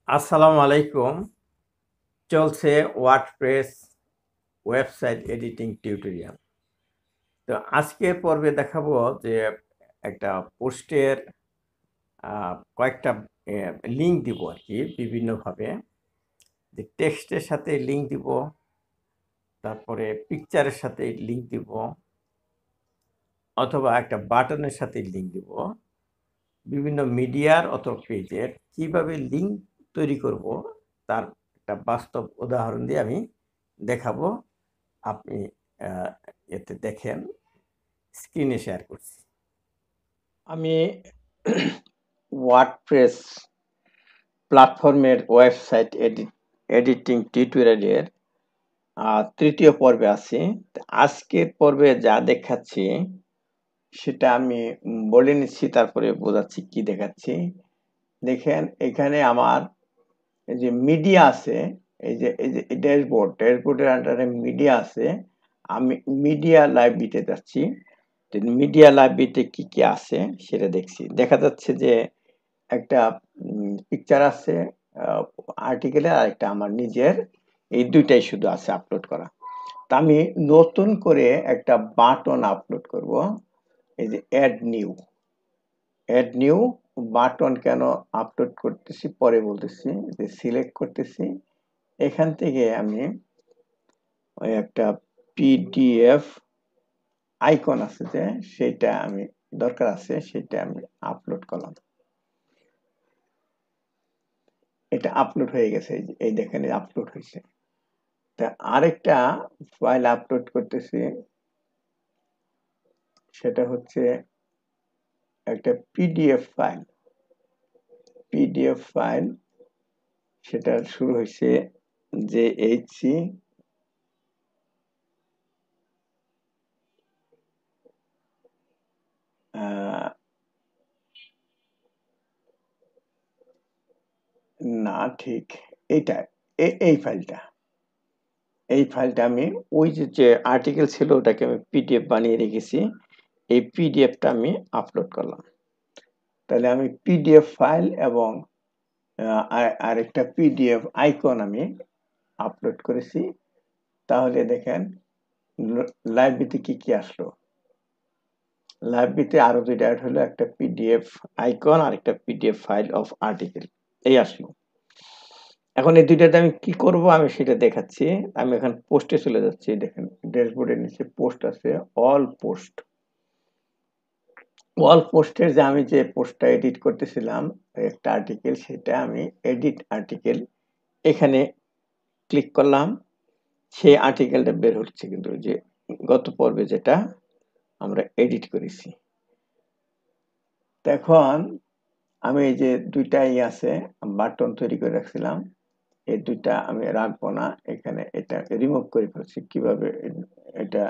আসসালামু আলাইকুম। চলছে ওয়ার্ডপ্রেস ওয়েবসাইট এডিটিং টিউটোরিয়াল। তো আজকের পর্বে দেখাবো যে একটা পোস্টের কয়েকটা লিঙ্ক দিব আর কি বিভিন্নভাবে। যে টেক্সটের সাথে লিঙ্ক দিব, তারপরে পিকচারের সাথে লিঙ্ক দিব, অথবা একটা বাটনের সাথে লিঙ্ক দিব। বিভিন্ন মিডিয়ার অথবা পেজের কিভাবে লিঙ্ক তৈরি করব তার একটা বাস্তব উদাহরণ দিয়ে আমি দেখাবো। আপনি আহ, এতে দেখেন, স্ক্রিনে শেয়ার করছি। আমি ওয়ার্ডপ্রেস প্ল্যাটফর্মের ওয়েবসাইট এডিটিং টিউটোরিয়ালের তৃতীয় পর্বে আছি। আজকের পর্বে যা দেখাচ্ছি সেটা আমি বলে নিচ্ছি, তারপরে বোঝাচ্ছি কি দেখাচ্ছি। দেখেন, এখানে আমার এই যে মিডিয়া আছে, এই যে ড্যাশবোর্ডের আন্ডারে মিডিয়া আছে। আমি মিডিয়া লাইব্রেরিতে যাচ্ছি। মিডিয়া লাইব্রেরিতে কি কি আছে সেটা দেখছি। দেখা যাচ্ছে যে একটা পিকচার আছে আর্টিকেলে, আর একটা আমার নিজের, এই দুইটাই শুধু আছে আপলোড করা। তা আমি নতুন করে একটা বাটন আপলোড করব। এই যে অ্যাড নিউ বাটন কেন আপলোড করতেছি পরে বলতেছি। যে সিলেক্ট করতেছি, এখান থেকে আমি ওই একটা পিডিএফ আইকন আছে যে সেটা আমি দরকার আছে, সেটা আমি আপলোড করলাম। এটা আপলোড হয়ে গেছে, এই দেখেন আপলোড হয়েছে। তা আরেকটা ফাইল আপলোড করতেছি, সেটা হচ্ছে একটা পিডিএফ ফাইল। সেটা শুরু হয়েছে JHC, না ঠিক এইটা, এই ফাইলটা আমি ওই যে আর্টিকেল ছিল ওটাকে আমি পিডিএফ বানিয়ে রেখেছি। এই পিডিএফটা আমি আপলোড করলাম। তাহলে আমি পিডিএফ ফাইল এবং আরেকটা পিডিএফ আইকন আমি আপলোড করেছি। তাহলে দেখেন লাইব্রেরিতে কি কি আসলো। লাইব্রেরিতে আরো দুইটা অ্যাড হলো, একটা পিডিএফ আইকন আর একটা পিডিএফ ফাইল অফ আর্টিকেল, এই আসলো। এখন এই দুইটাতে আমি কি করব আমি সেটা দেখাচ্ছি। আমি এখন পোস্টে চলে যাচ্ছি। দেখেন ড্যাশবোর্ডের নিচে পোস্ট আছে, অল পোস্টের যে আমি যে পোস্টটা এডিট করতেছিলাম একটা আর্টিকেল, সেটা আমি এডিট আর্টিকেল এখানে ক্লিক করলাম। সেই আর্টিকেলটা বের হচ্ছে, কিন্তু যে গত পর্বে যেটা আমরা এডিট করেছি। এখন আমি এই যে দুইটাই আছে বাটন তৈরি করে রাখছিলাম, এই দুইটা আমি রাখবো না, এখানে এটা রিমুভ করে ফেলছি। কিভাবে এটা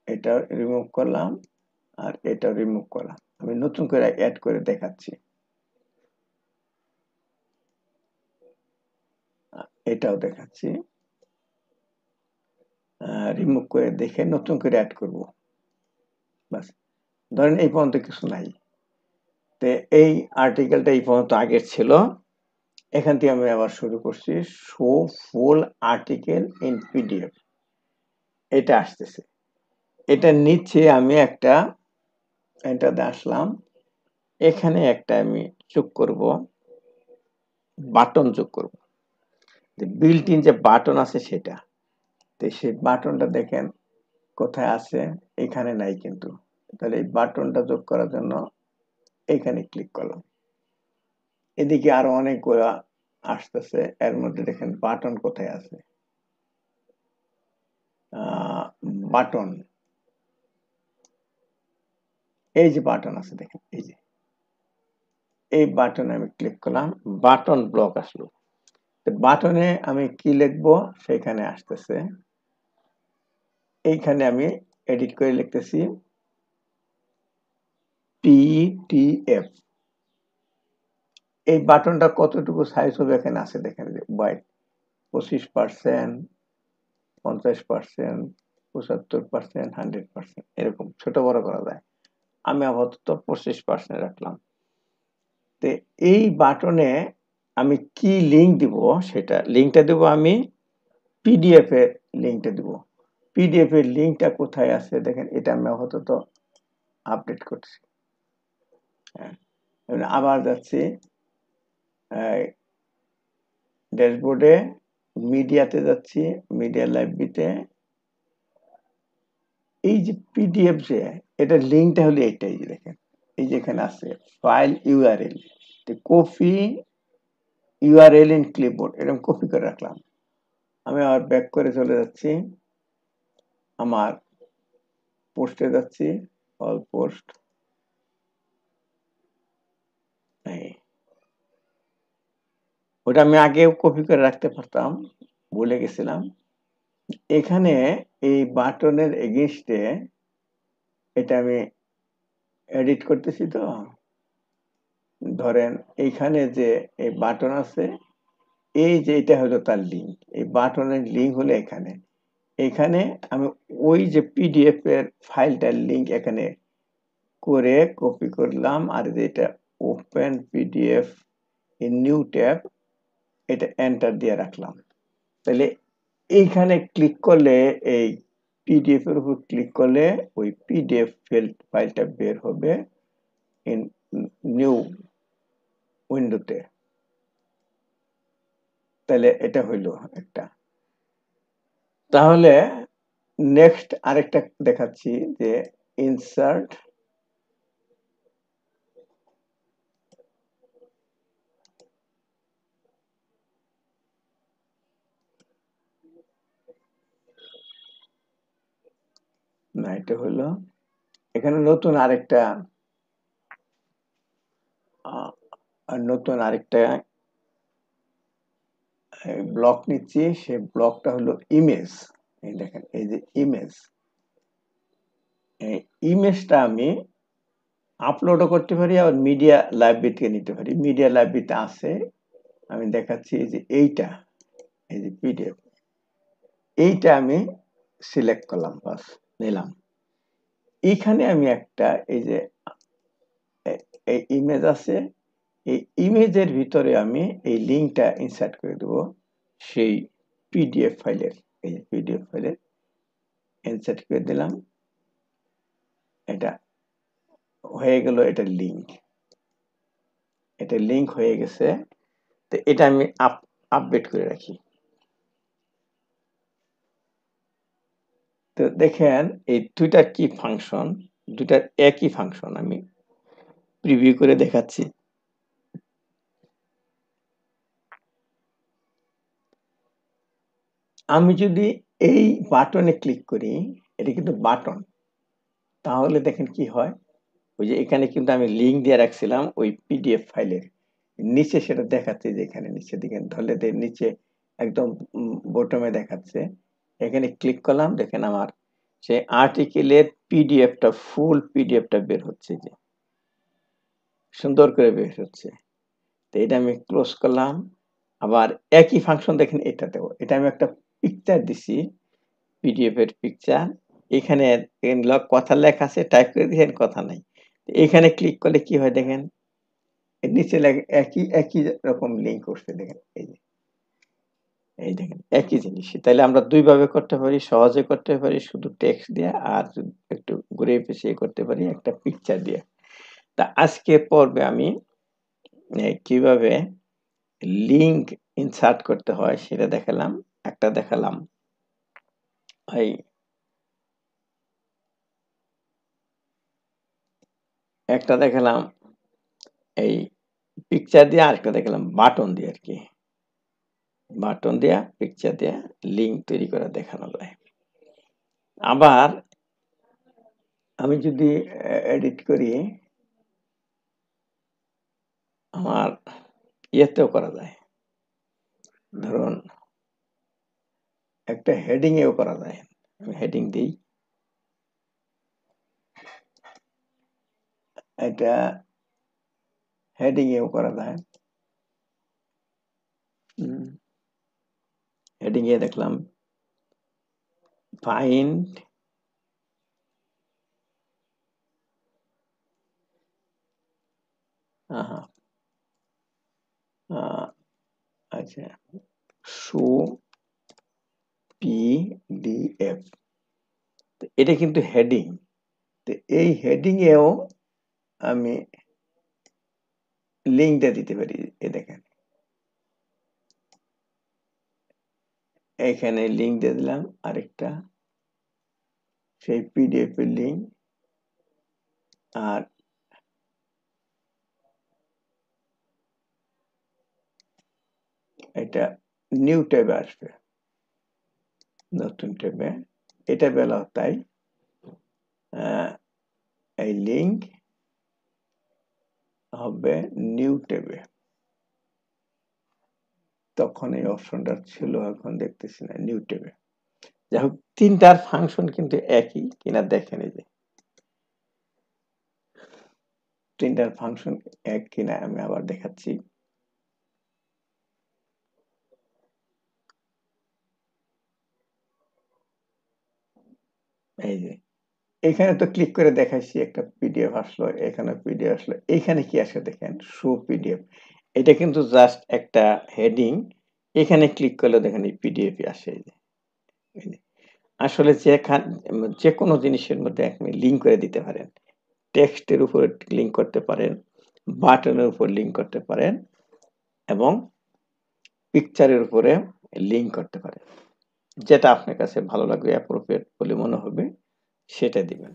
এটা রিমুভ করলাম আর এটা রিমুভ করলাম। আমি নতুন করে অ্যাড করে দেখাচ্ছি। এটাও দেখাচ্ছি, রিমুভ করে দেখে নতুন করে অ্যাড করব। বাস, ধরেন এই পর্যন্ত কিছু নাই। তো এই আর্টিকেলটা এই পর্যন্ত আগের ছিল। এখান থেকে আমি আবার শুরু করছি, show full article in PDF, এটা আসতেছে। এটা নিচে আমি একটা এটাতে আসলাম, এখানে একটা আমি যোগ করব, বাটন যোগ করব। বিল্ট ইন যে বাটন আছে সেটা, তো সেই বাটনটা দেখেন কোথায় আছে, এখানে নাই কিন্তু। তাহলে এই বাটনটা যোগ করার জন্য এখানে ক্লিক করলাম। এদিকে আরো অনেকগুলো আসতেছে, এর মধ্যে দেখেন বাটন কোথায় আছে। বাটন, এই যে বাটন আছে দেখেন, এই বাটনে আমি ক্লিক করলাম, বাটন ব্লক আসলো। বাটনে আমি কি লিখবো সেখানে আসতেছে। এইখানে আমি এডিট করে লিখতেছি পিডিএফ। এই বাটনটা কতটুকু সাইজ হবে এখানে আছে দেখেন, হোয়াইট 25%, 50%, 75%, 100%, এরকম ছোট বড় করা যায়। আমি আপাতত 25% রাখলাম। তো এই বাটনে আমি কি লিংক দিব, সেটা লিংকটা দেব আমি পিডিএফ এর লিংকটা দেব। পিডিএফ এর লিংকটা কোথায় আছে দেখেন, এটা আমি আপাতত আপডেট করছি। আবার যাচ্ছি ড্যাশবোর্ডে, মিডিয়াতে যাচ্ছি, মিডিয়া লাইব্রেরিতে। এই যে পিডিএফ যে এটা লিংকটা হলো এইটাই, দেখেন এই যে এখানে আছে file URL, copy URL in clipboard, এরকম কপি করে রাখলাম। আমি আবার ব্যাক করে চলে যাচ্ছি, আমার পোস্টে যাচ্ছি, অল পোস্ট। ওটা আমি আগেও কপি করে রাখতে পারতাম, ভুলে গেছিলাম। এখানে এই বাটনের এগেইনস্টে এটা আমি এডিট করতেছি। তো ধরেন এইখানে যে এই বাটন আছে, এই যে এটা হলো তার লিঙ্ক, এই বাটনের লিঙ্ক হলো এখানে। এখানে আমি ওই যে পিডিএফ এর ফাইলটার লিঙ্ক এখানে করে কপি করলাম, আর যেটা open PDF in new tab, এটা এন্টার দিয়ে রাখলাম। তাহলে এইখানে ক্লিক করলে, এই পিডিএফ এর উপর ক্লিক করলে ওই পিডিএফ ফাইলটা বের হবে ইন নিউ উইন্ডোতে। তাহলে এটা হইলো একটা। তাহলে নেক্সট আরেকটা দেখাচ্ছি, যে ইনসার্ট, না এটা হলো এখানে নতুন আরেকটা ব্লক নিচ্ছি। সে ব্লকটা হলো ইমেজ। এই দেখেন, এই যে ইমেজ, এই ইমেজটা আমি আপলোডও করতে পারি, আবার মিডিয়া লাইব্রেরি থেকে নিতে পারি। মিডিয়া লাইব্রেরিতে আছে, আমি দেখাচ্ছি। এই যে এইটা, এই যে পিডিএফ, এইটা আমি সিলেক্ট করলাম, বাস নিলাম। এইখানে আমি একটা এই যে এই ইমেজ আছে, এই ইমেজের ভিতরে আমি এই লিঙ্কটা ইনসার্ট করে দেব সেই পিডিএফ ফাইলের। এই যে পিডিএফ ফাইলের ইনসার্ট করে দিলাম, এটা হয়ে গেল, এটা লিঙ্ক, এটা লিঙ্ক হয়ে গেছে। তো এটা আমি আপডেট করে রাখি। তো দেখেন এই দুইটার কি ফাংশন, দুইটার একই ফাংশন। আমি প্রিভিউ করে দেখাচ্ছি। আমি যদি এই বাটনে ক্লিক করি, এটা কিন্তু বাটন, তাহলে দেখেন কি হয়। ওই যে এখানে কিন্তু আমি লিঙ্ক দিয়ে রাখছিলাম ওই পিডিএফ ফাইলের নিচে, সেটা দেখাচ্ছে যে এখানে নিচে দিকে ধরলে নিচে একদম বটমে দেখাচ্ছে। এখানে ক্লিক করলাম, দেখেন আমার সেই আর্টিকেলের পিডিএফটা, ফুল পিডিএফটা বের হচ্ছে, যে সুন্দর করে বের হচ্ছে। তো এটা আমি ক্লোজ করলাম। আবার একই ফাংশন দেখেন এটাতেও, এটা আমি একটা পিকচার দিছি, পিডিএফ এর পিকচার। এখানে কথা লেখা আছে, টাইপ করে দিয়েছেন, কথা নাই। এখানে ক্লিক করলে কি হয় দেখেন, এর নিচে একই একই রকম লিঙ্ক করছে, দেখেন এই যে, এই দেখেন একই জিনিস। তাহলে আমরা দুই ভাবে করতে পারি, সহজে করতে পারি শুধু টেক্সট দিয়ে, আর একটু ঘুরে পেঁচিয়ে করতে পারি একটা পিকচার দিয়ে। তা আজকে পর্বে আমি কিভাবে লিঙ্ক ইনসার্ট করতে হয় সেটা দেখালাম। একটা দেখালাম এই একটা দেখালাম এই পিকচার দিয়ে, আরেকটা দেখালাম বাটন দিয়ে, আর কি বাটন দিয়া পিকচার দিয়ে লিঙ্ক তৈরি করে দেখানো যায়। আবার আমি যদি এডিট করি, আমার ইয়েতেও করা যায়। ধরুন একটা হেডিং এও করা যায়। আমি হেডিং দিই, এটা হেডিং এও করা যায়। হেডিং এ দেখলাম ফাইন্ড আচ্ছা, শো পিডিএফ, এটা কিন্তু হেডিং। তো এই হেডিং এও আমি লিঙ্কটা দিতে পারি। এ দেখেন, এখানে লিঙ্ক দিয়ে দিলাম আরেকটা, সেই পিডিএফ এর লিঙ্ক। আর এটা নিউ ট্যাবে আসবে, নতুন ট্যাবে এটা বেলা তাই এই লিঙ্ক হবে নিউ ট্যাবে। তখন এই অপশনটা ছিল, এখন দেখতেছি না নিউ ট্যাবে। যাই হোক, তিনটার ফাংশন কিন্তু একই কিনা দেখেন, এই যে তিনটার ফাংশন এক কিনা আমি আবার দেখাচ্ছি। এই যে এখানে তো ক্লিক করে দেখাইছি, একটা পিডিএফ আসলো, এখানে পিডিএফ আসলো। এখানে কি আসে দেখেন, শো পিডিএফ। এটা কিন্তু জাস্ট একটা হেডিং, এখানে ক্লিক করলে দেখেন এই পিডিএফ আসে। এই যে আসলে যে কোনো জিনিসের মধ্যে আপনি লিঙ্ক করে দিতে পারেন। টেক্সটের উপর লিঙ্ক করতে পারেন, বাটনের উপর লিঙ্ক করতে পারেন, এবং পিকচারের উপরে লিঙ্ক করতে পারেন। যেটা আপনার কাছে ভালো লাগবে, অ্যাপ্রোপ্রিয়েট বলে মনে হবে, সেটা দিবেন।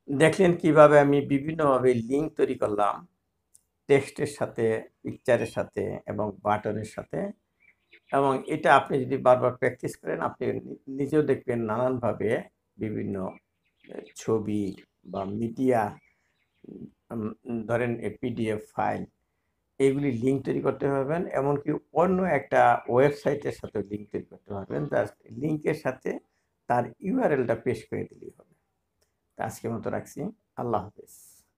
দেখলেন কিভাবে আমি বিভিন্নভাবে লিঙ্ক তৈরি করলাম, টেক্সটের সাথে, পিকচারের সাথে এবং বাটনের সাথে। এবং এটা আপনি যদি বারবার প্র্যাকটিস করেন, আপনি নিজেও দেখবেন নানানভাবে বিভিন্ন ছবি বা মিডিয়া, ধরেন পিডিএফ ফাইল, এইগুলি লিঙ্ক তৈরি করতে পারবেন। এমনকি অন্য একটা ওয়েবসাইটের সাথে লিঙ্ক তৈরি করতে পারবেন। জাস্ট লিঙ্কের সাথে তার ইউআরএলটা পেশ করে দিলেই হবে। আজকের মতো রাখছি। আল্লাহ হাফেজ।